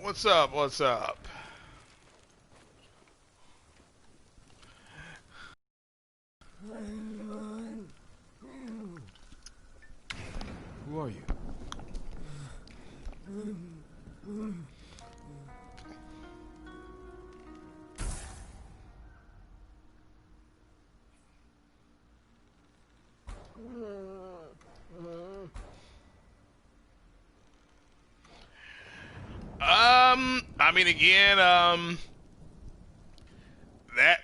What's up? What's up? Who are you? I mean, again, that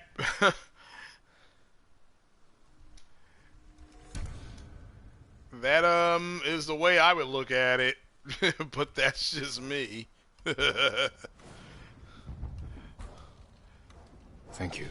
that is the way I would look at it, but that's just me. Thank you.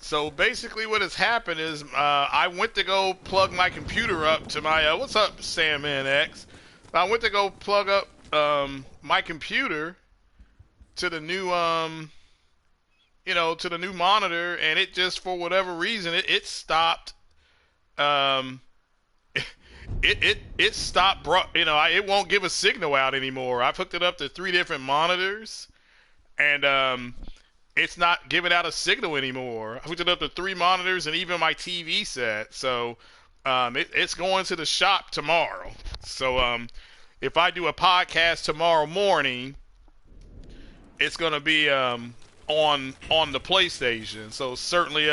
So basically what has happened is I went to go plug my computer up to my, what's up, Sam NX? I went to go plug up my computer to the new, to the new monitor, and it just, for whatever reason, it stopped, it stopped, it won't give a signal out anymore. I've hooked it up to 3 different monitors, and it's not giving out a signal anymore. I hooked it up to 3 monitors and even my TV set. So it's going to the shop tomorrow. So if I do a podcast tomorrow morning, it's going to be on the PlayStation. So certainly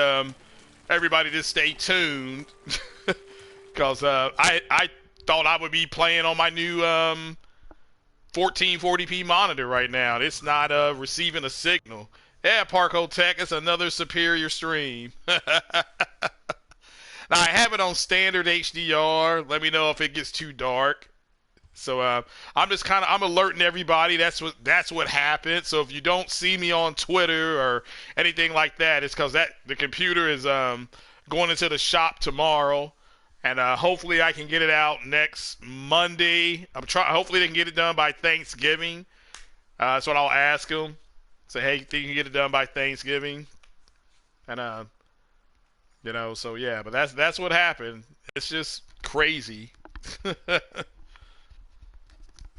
everybody just stay tuned because I thought I would be playing on my new 1440p monitor right now. It's not receiving a signal. Yeah, Parko Tech, it's another superior stream. Now, I have it on standard HDR. Let me know if it gets too dark. So I'm just I'm alerting everybody. That's what happened. So if you don't see me on Twitter or anything like that, it's because the computer is going into the shop tomorrow, and hopefully I can get it out next Monday. Hopefully they can get it done by Thanksgiving. That's what I'll ask them. Say, hey, you think you can get it done by Thanksgiving? And so yeah, but that's what happened. It's just crazy.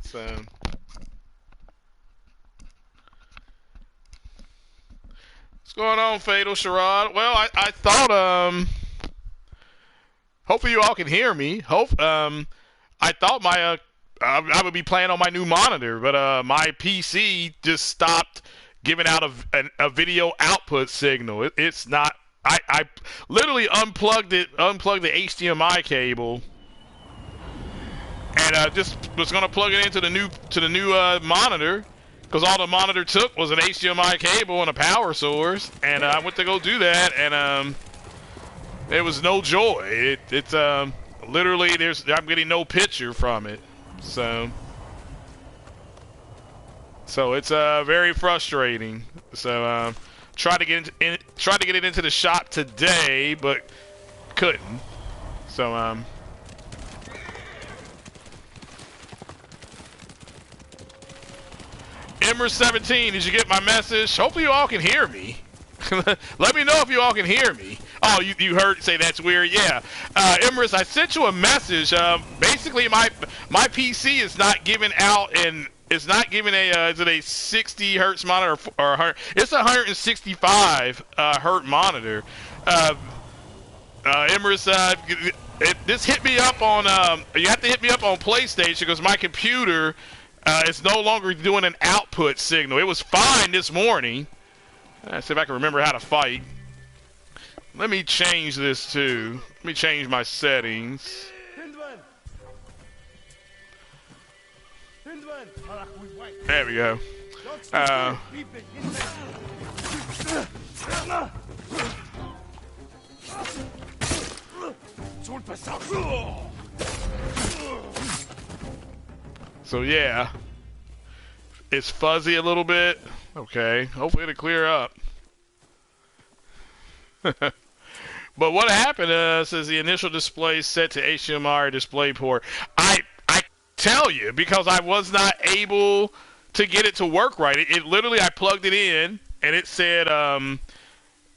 So what's going on, Fatal Sherrod? Well, I thought hopefully you all can hear me. I thought my I would be playing on my new monitor, but my PC just stopped giving out a video output signal. It's not. I literally unplugged the HDMI cable, and just was gonna plug it into the new monitor, because all the monitor took was an HDMI cable and a power source, and I went to go do that, and it was no joy. It's literally I'm getting no picture from it, so it's very frustrating. So tried to get it into the shop today, but couldn't. So Emmer17, did you get my message? Hopefully you all can hear me. Let me know if you all can hear me. Oh, you heard say that's weird. Yeah, Emrys, I sent you a message. Basically, my PC is not giving out and. It's not giving is it a 60 hertz monitor or it's a 165 hertz monitor. Emrys, this hit me up on, you have to hit me up on PlayStation because my computer is no longer doing an output signal. It was fine this morning. Let's see if I can remember how to fight. Let me change this too. Let me change my settings. There we go. So yeah, it's fuzzy a little bit. Okay, hopefully it'll clear up. But what happened says the initial display set to HDMI or display port. I tell you, because I was not able to get it to work right. It literally, I plugged it in and it said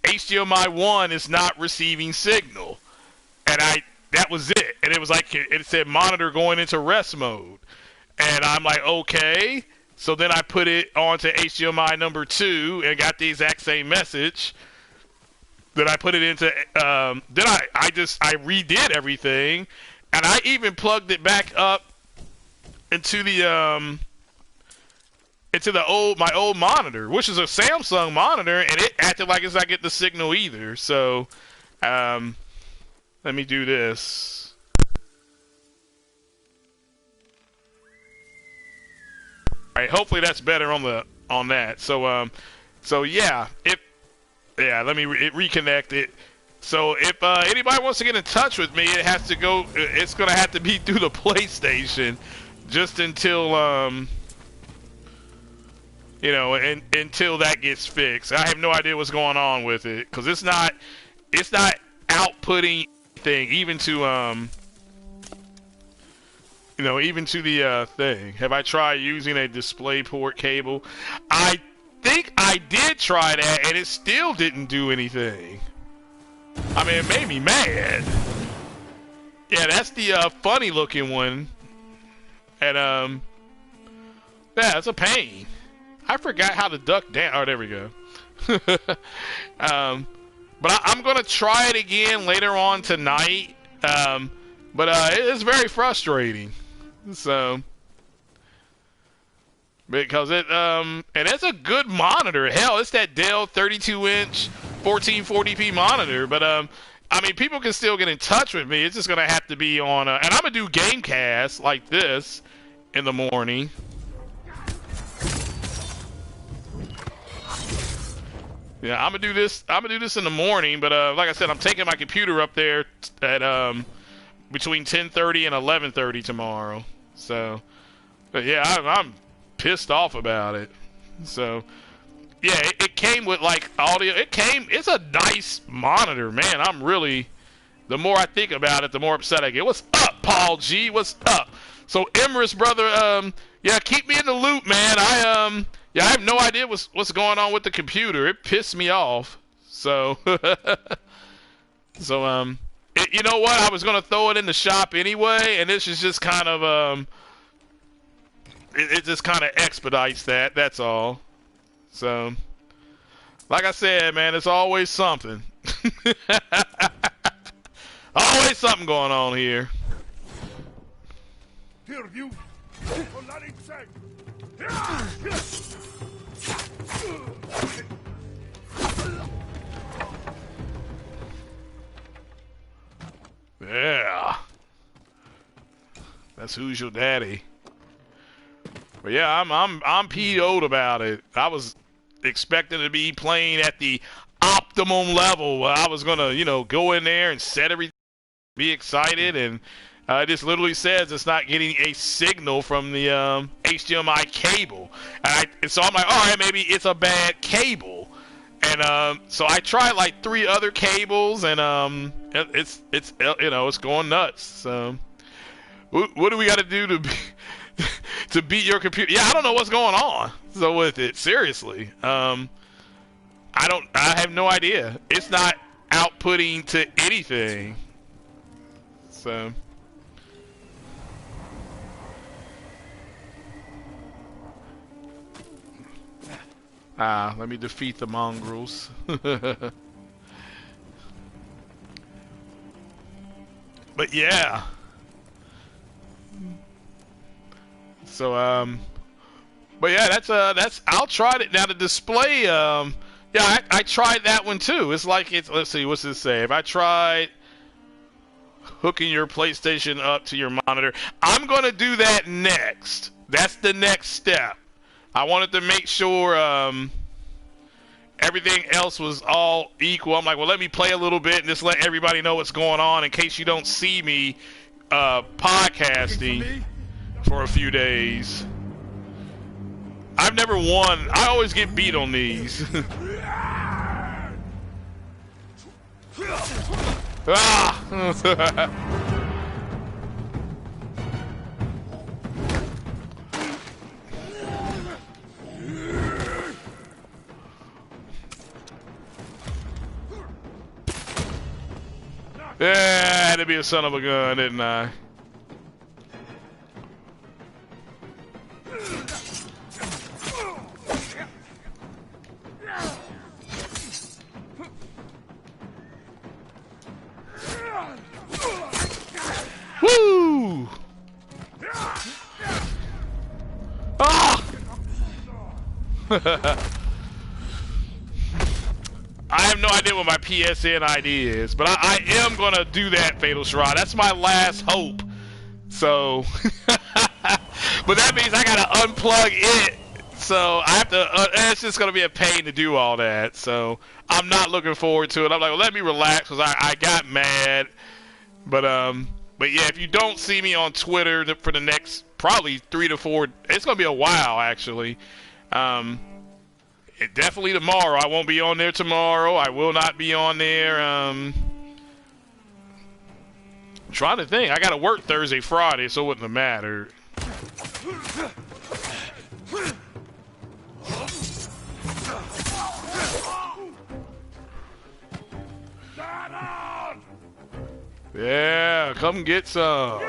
HDMI 1 is not receiving signal. And that was it. And it was like, it said monitor going into rest mode. And I'm like, okay. So then I put it onto HDMI number 2 and got the exact same message. Then I put it into, then I redid everything. And I even plugged it back up into my old monitor, which is a Samsung monitor, and it acted like it's not getting the signal either. So, let me do this. All right, hopefully that's better on that. So yeah, let me reconnect it. So if anybody wants to get in touch with me, it's gonna have to be through the PlayStation, just until until that gets fixed. I have no idea what's going on with it, because it's not outputting anything, even to the thing. Have I tried using a display port cable? I think I did try that, and it still didn't do anything. I mean, it made me mad. Yeah, that's the funny looking one. And yeah, it's a pain. I forgot how to duck down. Oh, there we go. But I'm gonna try it again later on tonight. But it's very frustrating. So, because and it's a good monitor. Hell, it's that Dell 32-inch 1440p monitor. But I mean, people can still get in touch with me. It's just gonna have to be on. And I'm gonna do Gamecast like this in the morning. Yeah, I'm gonna do this. I'm gonna do this in the morning. But like I said, I'm taking my computer up there at between 10:30 and 11:30 tomorrow. So, but yeah, I'm pissed off about it. So, yeah, it came with like audio. It's a nice monitor, man. I'm really, the more I think about it, the more upset I get. What's up, Paul G? What's up? So, Emrys, brother, yeah, keep me in the loop, man. I have no idea what's going on with the computer. It pissed me off. So, so, you know what? I was gonna throw it in the shop anyway, and this is just kind of it just kind of expedites that. That's all. So, like I said, man, it's always something. Always something going on here. Yeah. That's Who's Your Daddy. But yeah, I'm PO'd about it. I was expecting to be playing at the optimum level. I was gonna, go in there and set everything, be excited, and it just literally says it's not getting a signal from the HDMI cable. And so I'm like, all right, maybe it's a bad cable. And so I tried like 3 other cables, and it's going nuts. So what do we got to do to beat your computer? Yeah, I don't know what's going on. So with it, seriously, I have no idea. It's not outputting to anything. So. Let me defeat the mongrels. But yeah. So but yeah, that's I'll try it now. The display, yeah, I tried that one too. It's like let's see, what's this say? If I tried hooking your PlayStation up to your monitor, I'm gonna do that next. That's the next step. I wanted to make sure everything else was all equal. I'm like, well, let me play a little bit and just let everybody know what's going on in case you don't see me podcasting for a few days. I've never won. I always get beat on these. Ah! Yeah, I had to be a son of a gun, didn't I? Woo! Ah! I have no idea what my PSN ID is, but I am gonna do that, Fatal Shroud. That's my last hope. So, but that means I gotta unplug it. So I have to. It's just gonna be a pain to do all that. So I'm not looking forward to it. I'm like, well, let me relax because I got mad. But yeah, if you don't see me on Twitter for the next probably 3 to 4, it's gonna be a while actually. Definitely tomorrow. I won't be on there tomorrow. I will not be on there. I'm trying to think. I got to work Thursday, Friday, so it wouldn't have mattered. Yeah, come get some.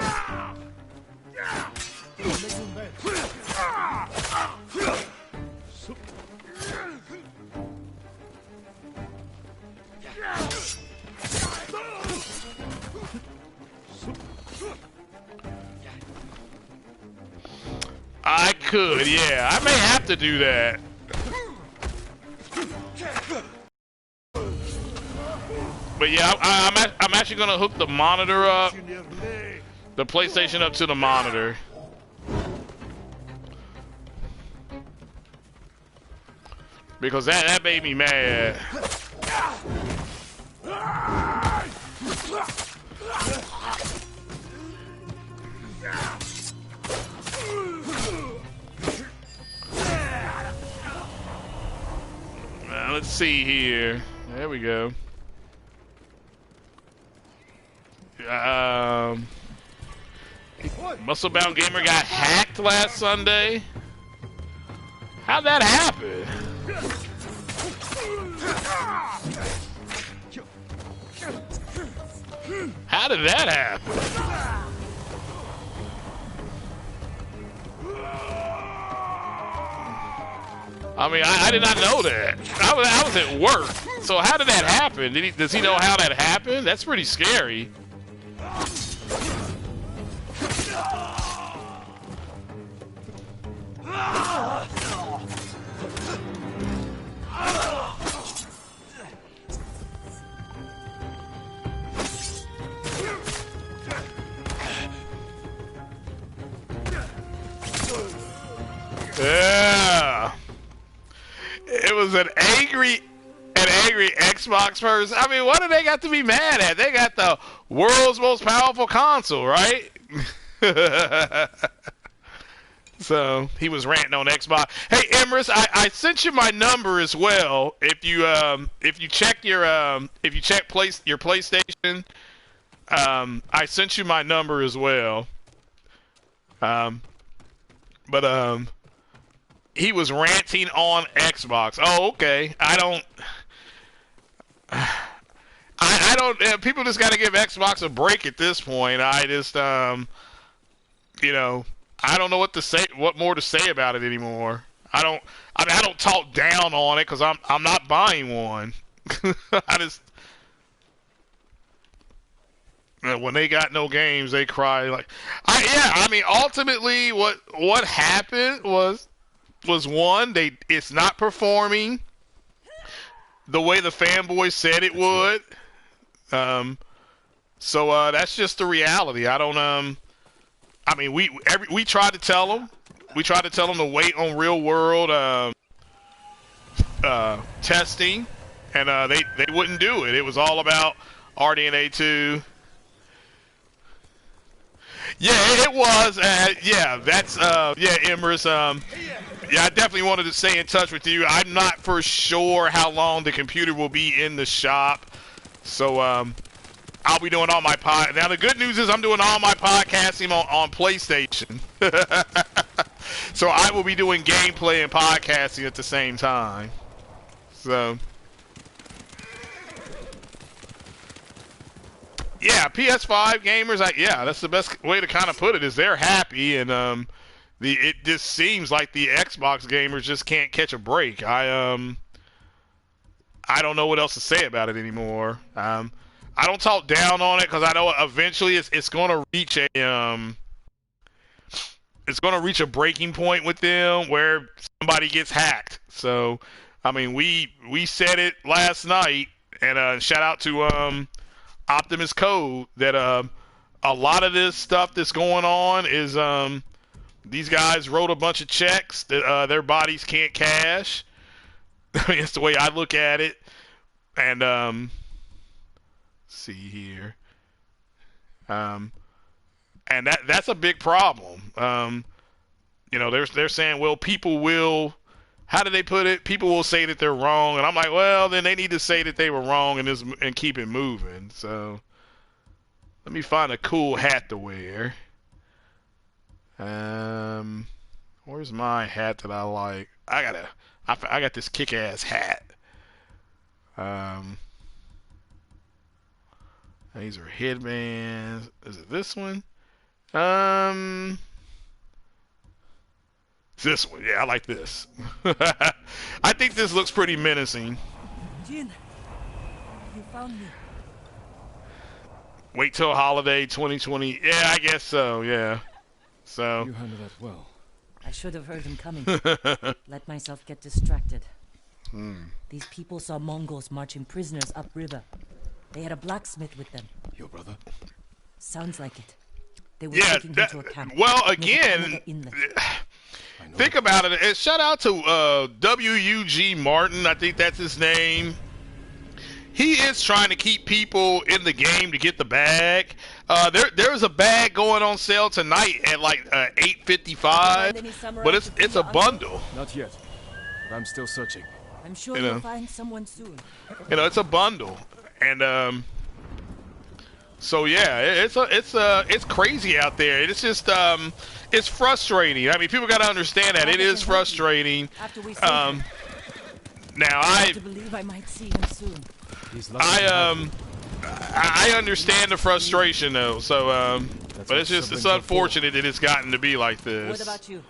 I could, yeah. I may have to do that. But yeah, I'm actually gonna hook the monitor up, the PlayStation up to the monitor. Because that made me mad. Let's see here. There we go. Musclebound Gamer got hacked last Sunday. How'd that happen? How did that happen? I mean, I did not know that. I was at work. So how did that happen? Does he know how that happened? That's pretty scary. Yeah. It was an angry Xbox person. I mean, what do they got to be mad at? They got the world's most powerful console, right? So he was ranting on Xbox. Hey, Emrys, I sent you my number as well. If you check your your PlayStation, I sent you my number as well. But he was ranting on Xbox. Oh, okay. I don't. People just got to give Xbox a break at this point. I just, you know, I don't know what to say. What more to say about it anymore? I mean, I don't talk down on it because I'm not buying one. I just. When they got no games, they cry like, I mean, ultimately, what happened was one, it's not performing the way the fanboys said it would. So that's just the reality. I don't I mean, we tried to tell them. We tried to tell them to wait on real world testing, and they wouldn't do it. It was all about RDNA 2. Yeah, it was. Yeah, that's yeah, Emrys. Yeah, I definitely wanted to stay in touch with you. I'm not for sure how long the computer will be in the shop, so I'll be doing all my Now the good news is I'm doing all my podcasting on PlayStation, so I will be doing gameplay and podcasting at the same time. So. Yeah, PS5 gamers, yeah, that's the best way to kind of put it. Is they're happy, and it just seems like the Xbox gamers just can't catch a break. I don't know what else to say about it anymore. I don't talk down on it because I know eventually it's going to reach a breaking point with them where somebody gets hacked. So, I mean, we said it last night, and shout out to Optimus Code that a lot of this stuff that's going on is these guys wrote a bunch of checks that their bodies can't cash. I mean, it's the way I look at it. And see here, and that's a big problem. You know, they're saying, well, people will. How do they put it? People will say that they're wrong, and I'm like, well, then they need to say that they were wrong and keep it moving. So let me find a cool hat to wear. Where's my hat that I like? I got this kick-ass hat. These are headbands. Is it this one? This one. Yeah, I like this. I think this looks pretty menacing. Jin, you found me. Wait till holiday 2020. Yeah, I guess so. Yeah. So. You handled that well. I should have heard him coming. Let myself get distracted. These people saw Mongols marching prisoners upriver. They had a blacksmith with them. Your brother? Sounds like it. They were Yeah. taking him to a camp. Well, near the again. Canada Inlet. Think about it. And shout out to W.U.G. Martin. I think that's his name. He is trying to keep people in the game to get the bag. There's a bag going on sale tonight at like $8.55, but it's a bundle. Not yet, but I'm still searching. I'm sure You know. you'll find someone soon. You know, it's a bundle, and so yeah, it's crazy out there. It's just it's frustrating. I mean, people got to understand that it is frustrating. After we see him, Now I have to believe I might see him soon. I understand the frustration though. So but it's unfortunate that it's gotten to be like this. What about you?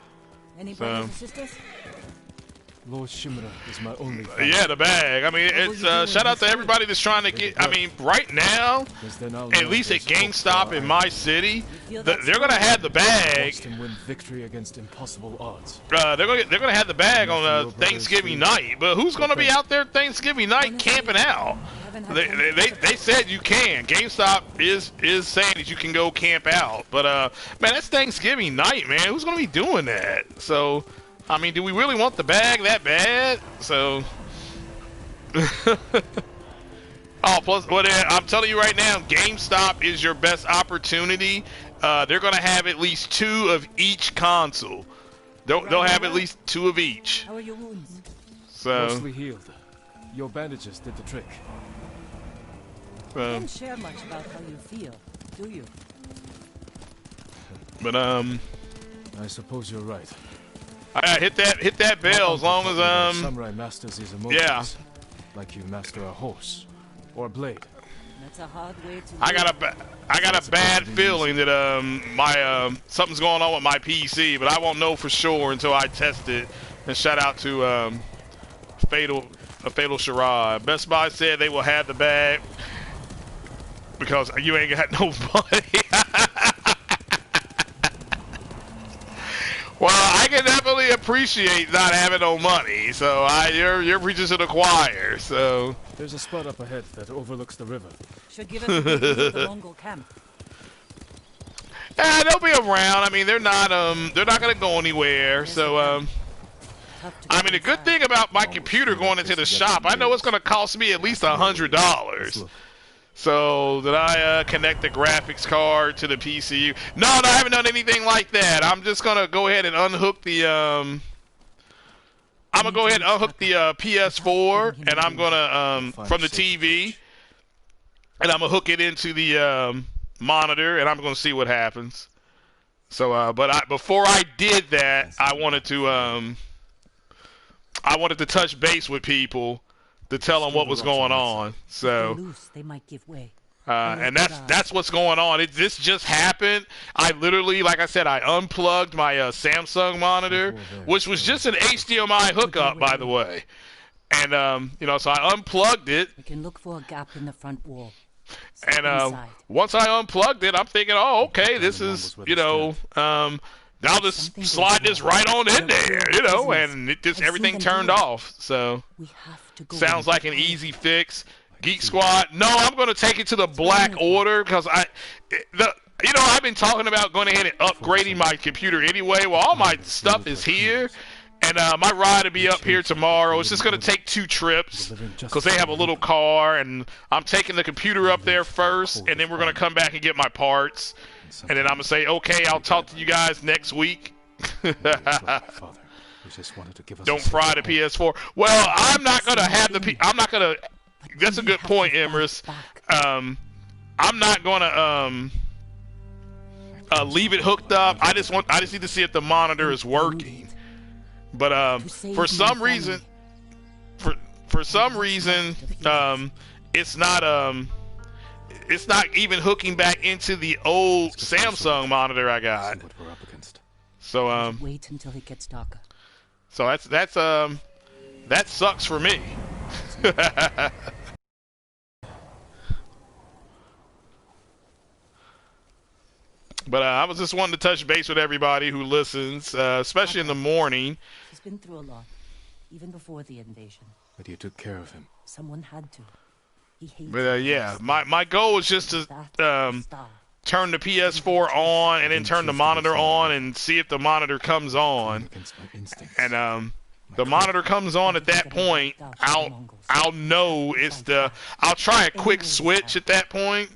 Any brothers and sisters? Lord Shimura is my only family. Yeah, the bag. I mean, it's shout out to everybody that's trying to get. I mean, right now, at least at GameStop in my city, they're gonna have the bag. Watched him win victory against impossible odds. They're gonna have the bag on Thanksgiving night. But who's gonna be out there Thanksgiving night camping out? They said you can. GameStop is saying that you can go camp out. But man, that's Thanksgiving night, man. Who's gonna be doing that? So. I mean, do we really want the bag that bad? So, plus, I'm telling you right now, GameStop is your best opportunity. They're gonna have at least 2 of each console. They'll have at least 2 of each. How are your wounds? So, Mostly healed. Your bandages did the trick. You don't share much about how you feel, do you? but I suppose you're right. I hit that bell as long as Samurai masters his emotions. Yeah. Like you master a horse or a blade. That's a hard way to. I got a bad feeling that my something's going on with my PC, but I won't know for sure until I test it. And shout out to Fatal Charade. Best Buy said they will have the bag because you ain't got no money. Well, I can definitely appreciate not having no money. So you're preaching to the choir. So there's a spot up ahead that overlooks the river. Should give us a good view of the Mongol camp. Yeah, they'll be around. I mean, they're not gonna go anywhere. So I mean, the good thing about my computer going into the shop, I know it's gonna cost me at least $100. So did I connect the graphics card to the PCU? No, I haven't done anything like that. I'm just gonna go ahead and unhook the I'm gonna go ahead and unhook the PS4, and I'm gonna from the TV, and I'm gonna hook it into the monitor, and I'm gonna see what happens. So, but before I did that, I wanted to touch base with people to tell them what was going on. So, They might give way. and that's what's going on. This just happened. I literally, like I said, I unplugged my Samsung monitor, which was just an HDMI hookup, by the way. And you know, so I unplugged it. We can look for a gap in the front wall. And once I unplugged it, I'm thinking, oh, okay, this is, you know, I'll just slide this right on in there, you know, and it just everything turned off. So sounds like an easy fix. Geek Squad, no, I'm going to take it to the Black Order because you know, I've been talking about going ahead and upgrading my computer anyway. Well, all my stuff is here. And my ride will be up here tomorrow. It's just going to take 2 trips because they have a little car, and I'm taking the computer up there first, and then we're going to come back and get my parts. And then I'm going to say, okay, I'll talk to you guys next week. Don't fry the PS4. Well, I'm not going to have I'm not going to... That's a good point, Emrys. I'm not going to leave it hooked up. I just need to see if the monitor is working. But for some reason, it's not even hooking back into the old Samsung monitor I got. So wait until it gets darker. So that sucks for me. But I was just wanting to touch base with everybody who listens, especially in the morning. He's been through a lot, even before the invasion. But you took care of him. Someone had to. He hates But yeah, my goal is just to turn the PS4 on and then turn the monitor on and see if the monitor comes on. And the monitor comes on at that point, I'll know it's the. I'll try a quick switch at that point.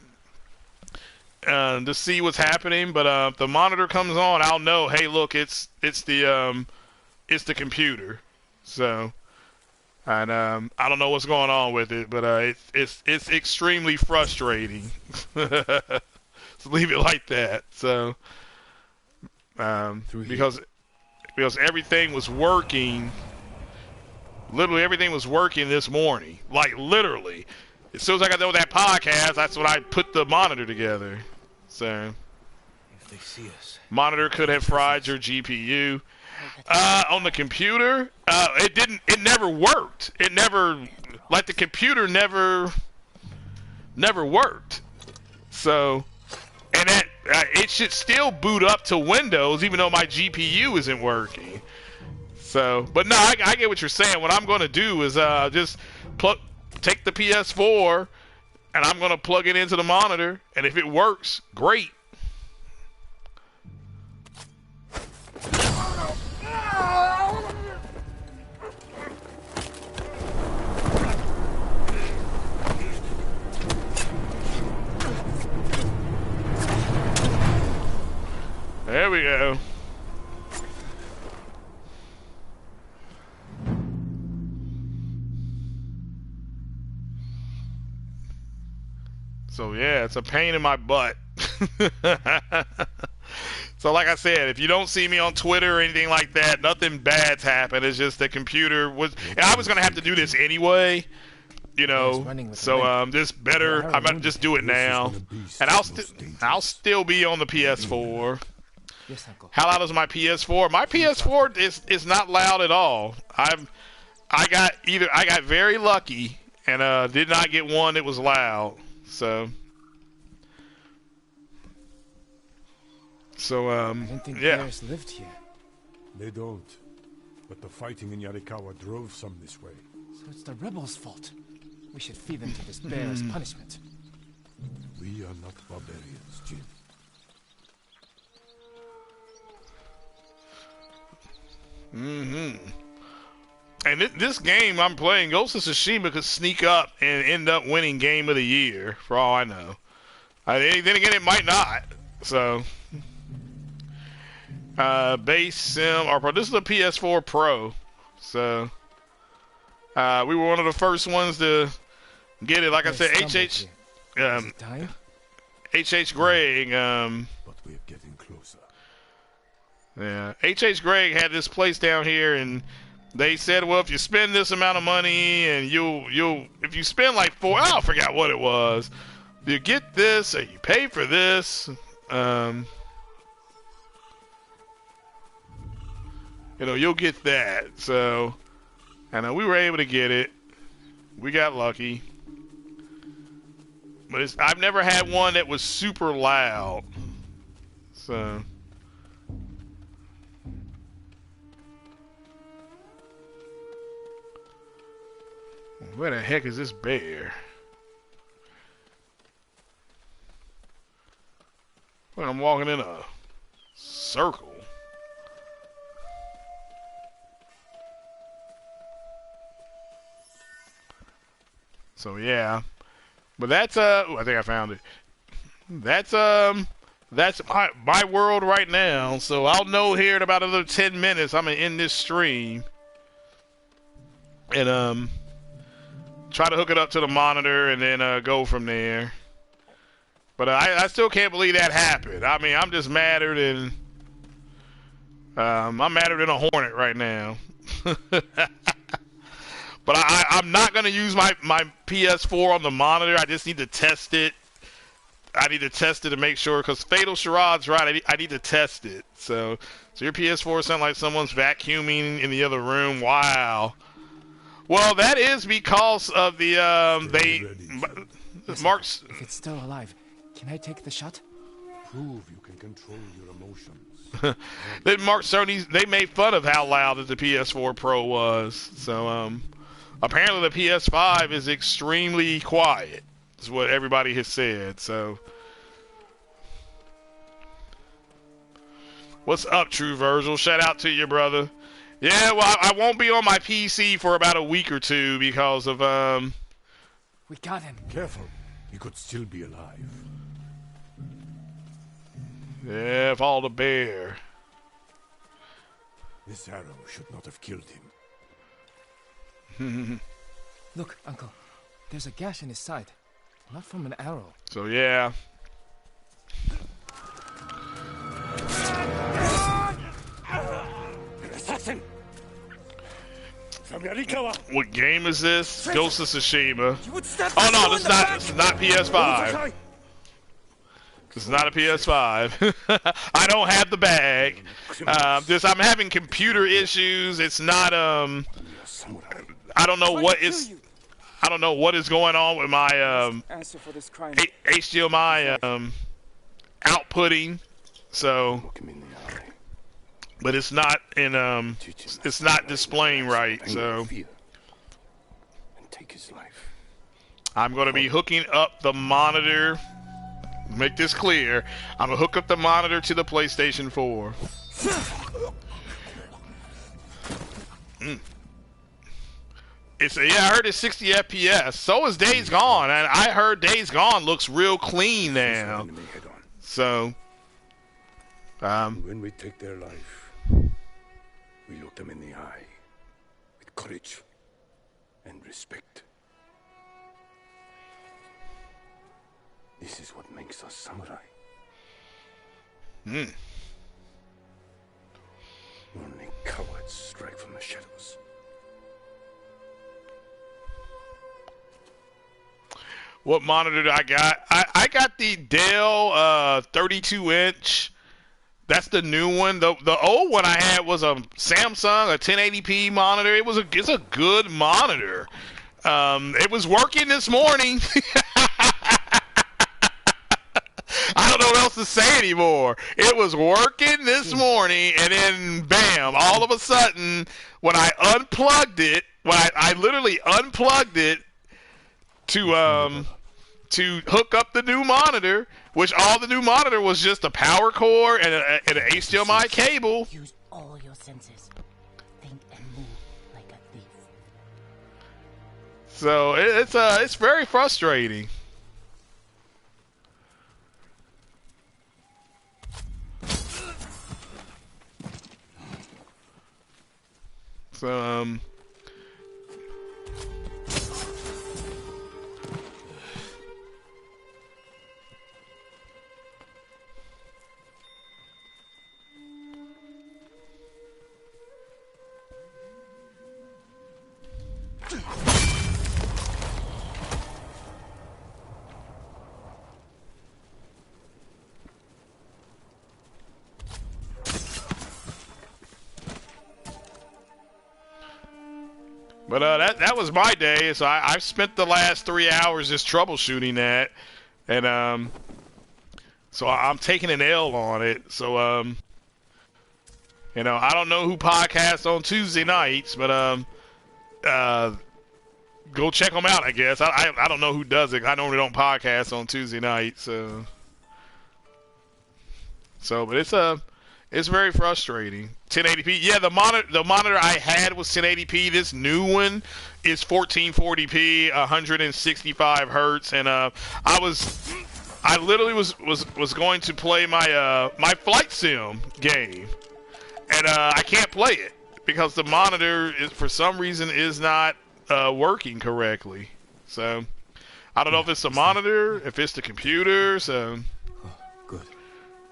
To see what's happening, but if the monitor comes on, I'll know. Hey, look, it's the computer. So, and I don't know what's going on with it, but it's extremely frustrating. So leave it like that. So, because everything was working. Literally everything was working this morning. Like literally. As soon as I got done with that podcast, that's when I put the monitor together. So, if they see us, monitor could have fried your GPU. On the computer, it didn't. It never worked. It never, like the computer never worked. So, and that it should still boot up to Windows, even though my GPU isn't working. So, but no, I get what you're saying. What I'm going to do is just take the PS4 and I'm going to plug it into the monitor, and if it works, great. There we go. So yeah, it's a pain in my butt. So like I said, if you don't see me on Twitter or anything like that, nothing bad's happened. It's just the computer was, and I was gonna have to do this anyway, you know. So this better. I'm gonna just do it now, and I'll still be on the PS4. How loud is my PS4? My PS4 is not loud at all. I got very lucky and did not get one that was loud. So I don't think yeah. bears lived here. They don't. But the fighting in Yarikawa drove some this way. So it's the rebels' fault. We should feed them to this bear as punishment. We are not barbarians, Jin. And this game I'm playing, Ghost of Tsushima could sneak up and end up winning Game of the Year, for all I know. Then again, it might not. So, base sim or Pro. This is a PS4 Pro. So, we were one of the first ones to get it. Like I said, H.H. Gregg. But we're getting closer. Yeah, H.H. Gregg had this place down here, and they said, well, if you spend this amount of money, and if you spend like I forgot what it was, you get this, or you pay for this. You'll get that. So, and we were able to get it. We got lucky. But I've never had one that was super loud. So. Where the heck is this bear? Well, I'm walking in a circle. So yeah, but that's I think I found it. That's my world right now. So I'll know here in about another 10 minutes I'm gonna end this stream and try to hook it up to the monitor and then go from there. But I still can't believe that happened. I mean, I'm just madder than I'm madder than a hornet right now. But I'm not going to use my PS4 on the monitor. I just need to test it. I need to test it to make sure, because Fatal Charade's right. I need to test it. So your PS4 sounds like someone's vacuuming in the other room. Wow. Well, that is because of the Mark's. If it's still alive, can I take the shot? Prove you can control your emotions. Then Mark Sony, they made fun of how loud the PS4 Pro was. So apparently the PS5 is extremely quiet. Is what everybody has said. So what's up, True Virgil? Shout out to you, brother. Yeah, well, I won't be on my PC for about a week or two because of We got him. Careful, he could still be alive. Yeah, fall the bear. This arrow should not have killed him. Look, Uncle. There's a gash in his side. Not from an arrow. So yeah. Assassin! From Yarikawa! What game is this? Ghost of Tsushima. Oh no, this is not PS5. This is not a PS5. I don't have the bag. I'm having computer issues. It's not I don't know what is going on with my HDMI outputting. So, but it's not in it's not displaying right. So I'm going to be hooking up the monitor. Make this clear. I'm going to hook up the monitor to the PlayStation 4. I heard it's 60 FPS. So is Days Gone, and I heard Days Gone looks real clean now. So, when we take their life, we look them in the eye with courage and respect. This is what makes us samurai. Only cowards strike from the shadows. What monitor do I got? I got the Dell 32-inch. That's the new one. The old one I had was a Samsung, a 1080p monitor. It's a good monitor. It was working this morning. I don't know what else to say anymore. It was working this morning, and then bam! All of a sudden, when I unplugged it, I literally unplugged it to hook up the new monitor, which all the new monitor was just a power cord and an HDMI cable. Use all your senses. Think and move like a thief. So it's very frustrating. So But that was my day. So I've spent the last 3 hours just troubleshooting that, and so I'm taking an L on it. So I don't know who podcasts on Tuesday nights, but go check them out. I guess I don't know who does it. I normally don't podcast on Tuesday nights. But it's very frustrating. 1080p. Yeah, the monitor I had was 1080p. This new one is 1440p, 165 hertz, and I literally was going to play my flight sim game, and I can't play it because the monitor for some reason is not working correctly. So I don't know if it's the monitor, if it's the computer. So. Good.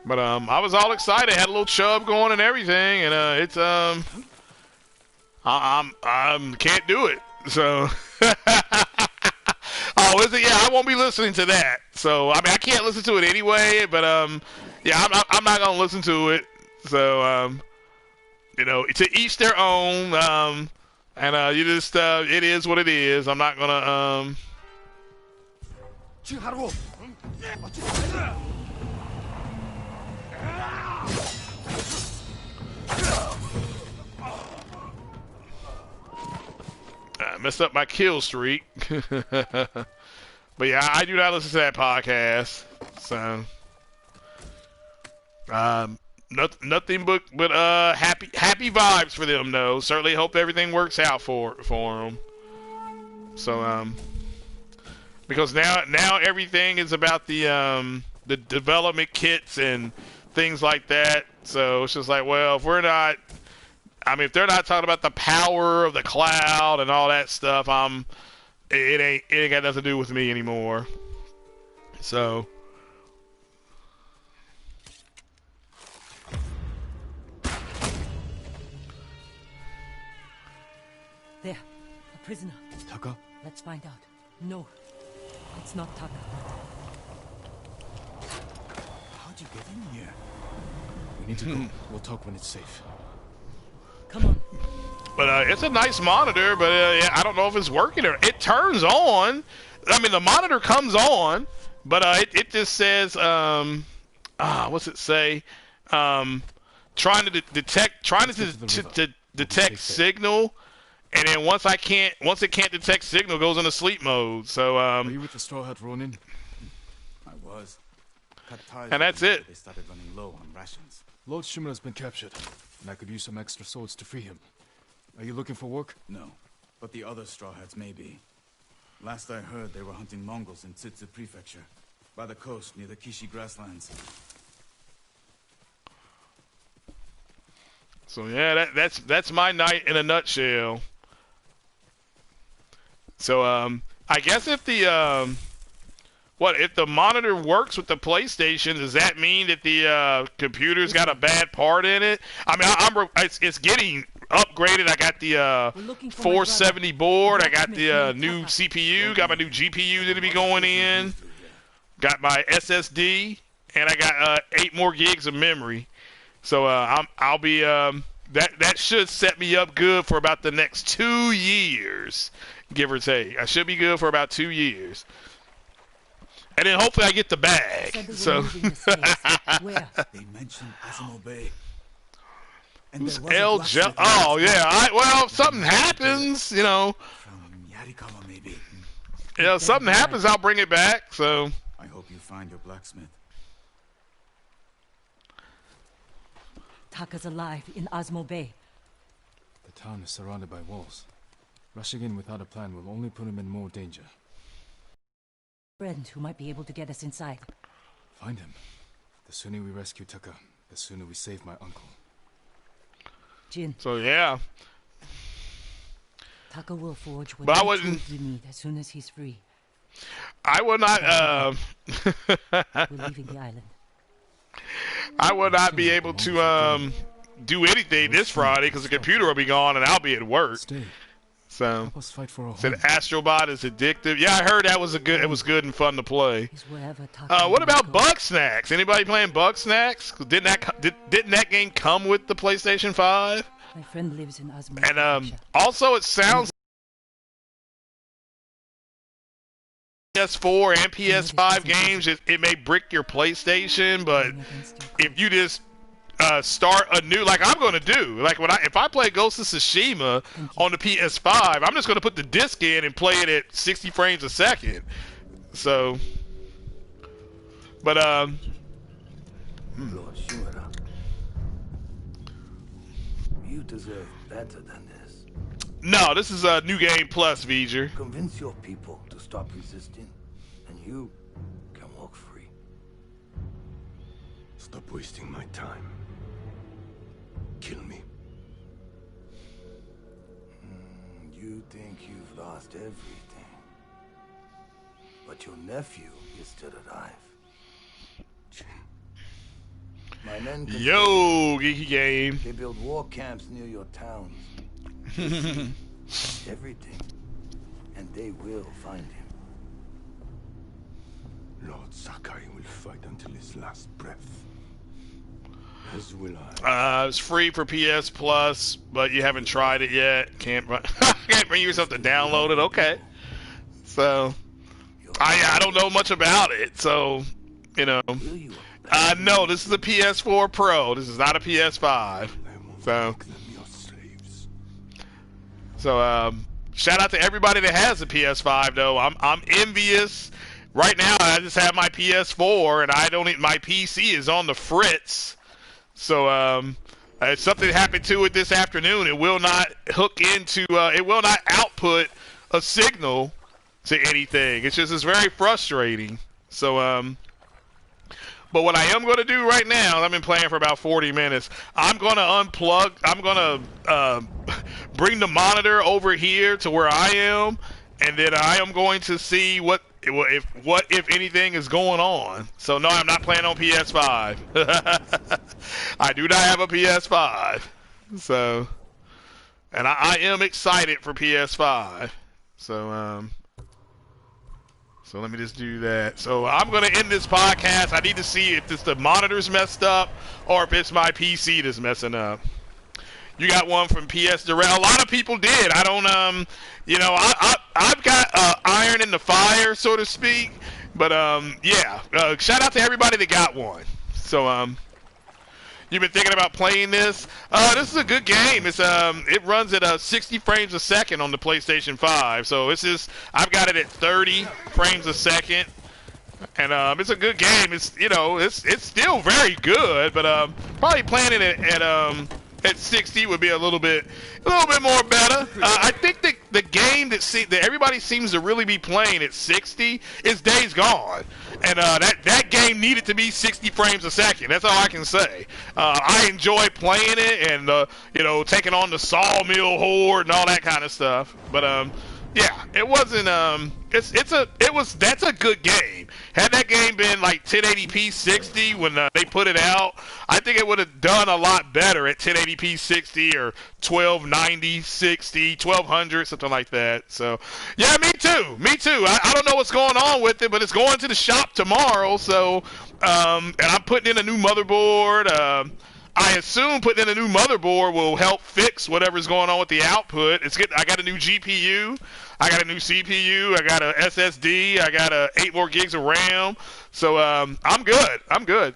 But I was all excited, had a little chub going and everything, and it's I can't do it. So oh, is it? Yeah, I won't be listening to that. So I mean, I can't listen to it anyway. But yeah, I'm not gonna listen to it. So to each their own. And you just it is what it is. I'm not gonna messed up my kill streak. But yeah, I do not listen to that podcast. So nothing but happy vibes for them though. Certainly hope everything works out for them. So because now everything is about the development kits and things like that. So it's just like, well, if they're not talking about the power of the cloud and all that stuff, it ain't got nothing to do with me anymore. So There, a prisoner. Taka? Let's find out. No, it's not Taka. How'd you get in here? We need to go. We'll talk when it's safe. Come on. But it's a nice monitor, but I don't know if it's working or it turns on. I mean, the monitor comes on, but it just says what's it say? Trying to detect signal, and then once it can't detect signal, it goes into sleep mode. So Are you with the Straw Hat Ronin? I was. Cut ties and that's it. They started running low on rations. Lord Shimura's been captured, and I could use some extra swords to free him. Are you looking for work? No, but the other Straw Hats may be. Last I heard, they were hunting Mongols in Tsutsu Prefecture, by the coast near the Kishi grasslands. So yeah, that's my night in a nutshell. So I guess if the if the monitor works with the PlayStation, does that mean that the computer's got a bad part in it? I mean, it's getting upgraded. I got the 470 board. I got the new CPU. Got my new GPU that'll be going in. Got my SSD, and I got 8 more gigs of memory. So I'll be that should set me up good for about the next 2 years, give or take. I should be good for about 2 years. And then hopefully I get the bag. So Where? They mentioned S.M.G Bay. And who's there was a blacksmith Oh yeah. Well, if something happens, from Yarikawa, maybe. if something happens, I'll bring it back. So I hope you find your blacksmith. Taka's alive in Osmo Bay. The town is surrounded by walls. Rushing in without a plan will only put him in more danger. Friend who might be able to get us inside. Find him. The sooner we rescue Tucker, the sooner we save my uncle. Jin, So yeah, Tucker will forge But I whatever wouldn't- tools you need as soon as he's free. I will not. We're leaving the island. I will not be able to do anything this Friday because the computer will be gone and I'll be at work. Stay. So Help us fight for our said home. Astrobot is addictive. Yeah, I heard that was it was good and fun to play. Is wherever Tucker What will about go. Bug Snacks? Anybody playing Bug Snacks? Didn't that game come with the PlayStation 5? My friend lives in Osmo. And also it sounds PS4 and PS5 games. It may brick your PlayStation, but if you just start a new, like I'm going to do, like if I play Ghost of Tsushima on the PS5, I'm just going to put the disc in and play it at 60 frames a second. So, but Lord Shimura, you deserve better than this. no, this is a New Game Plus, V'ger. Convince your people to stop resisting, and you can walk free. Stop wasting my time. Kill me. You think you've lost everything. But your nephew is still alive. My men can Yo, Geeky Game. They build war camps near your towns. Everything. And they will find him. Lord Sakai will fight until his last breath. As will I. It's free for PS Plus, but you haven't tried it yet. Can't bring yourself to download it. Okay. So, I don't know much about it. So, you know. Will you? No, this is a PS4 Pro. This is not a PS5. So, Make them your slaves. so shout out to everybody that has a PS5 though. I'm envious. Right now, I just have my PS4, and I don't. My PC is on the fritz. So, if something happened to it this afternoon, it will not hook into. It will not output a signal to anything. It's very frustrating. So, but what I am going to do right now, I've been playing for about 40 minutes. I'm going to unplug. I'm going to bring the monitor over here to where I am, and then I am going to see what if anything is going on. So no, I'm not playing on PS5. I do not have a PS5. So, and I am excited for PS5. So so let me just do that. So I'm going to end this podcast. I need to see if the monitor's messed up or if it's my PC that's messing up. You got one from PS Direct. A lot of people did. I don't, I've got iron in the fire, so to speak. But, yeah. Shout out to everybody that got one. So, you've been thinking about playing this? This is a good game. It runs at 60 frames a second on the PlayStation 5. So I've got it at 30 frames a second. And it's a good game. It's still very good, but probably playing it at 60 would be a little bit more better. I think the game that everybody seems to really be playing at 60 is Days Gone, and that game needed to be 60 frames a second. That's all I can say. I enjoy playing it and taking on the Sawmill Horde and all that kind of stuff. But yeah, it wasn't. That's a good game. Had that game been like 1080p 60 when they put it out, I think it would have done a lot better at 1080p 60 or 1290 60, 1200, something like that. So, yeah, me too. I don't know what's going on with it, but it's going to the shop tomorrow. So, and I'm putting in a new motherboard. I assume putting in a new motherboard will help fix whatever's going on with the output. I got a new GPU, I got a new CPU, I got a SSD, I got 8 more gigs of RAM. So I'm good.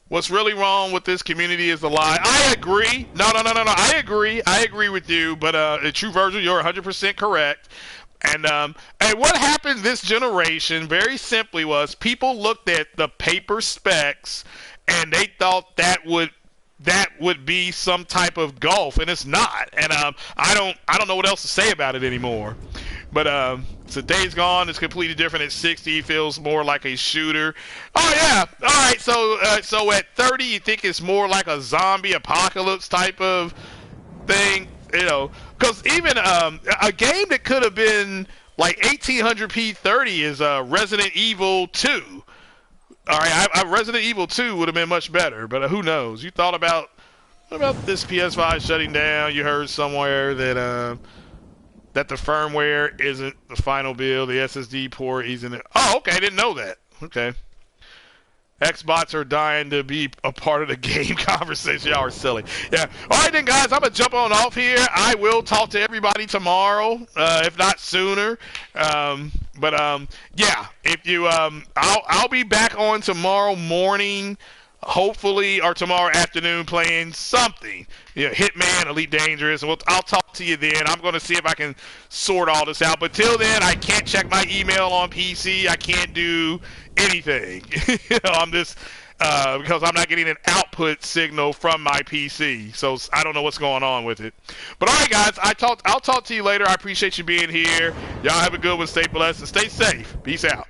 What's really wrong with this community is the lie. I agree. No. I agree with you. But True Virgil, you're 100% correct. And what happened this generation, very simply, was people looked at the paper specs and they thought that would that would be some type of gulf, and it's not. And I don't know what else to say about it anymore. But so Days Gone is completely different at 60. Feels more like a shooter. Oh yeah, all right. So at 30, you think it's more like a zombie apocalypse type of thing, you know? Because even a game that could have been like 1800p 30 is Resident Evil 2. All right, Resident Evil 2 would have been much better, but who knows? You thought about this PS5 shutting down? You heard somewhere that that the firmware isn't the final build, the SSD port isn't. Oh, okay, I didn't know that. Okay. Xbots are dying to be a part of the game conversation. Y'all are silly. Yeah. All right, then, guys, I'm going to jump on off here. I will talk to everybody tomorrow, if not sooner. Yeah, if you, I'll be back on tomorrow morning, hopefully, or tomorrow afternoon playing something. You know, Hitman, Elite Dangerous. I'll talk to you then. I'm going to see if I can sort all this out. But till then, I can't check my email on PC. I can't do anything on this because I'm not getting an output signal from my PC. So I don't know what's going on with it. But all right, guys, I'll talk to you later. I appreciate you being here. Y'all have a good one. Stay blessed and stay safe. Peace out.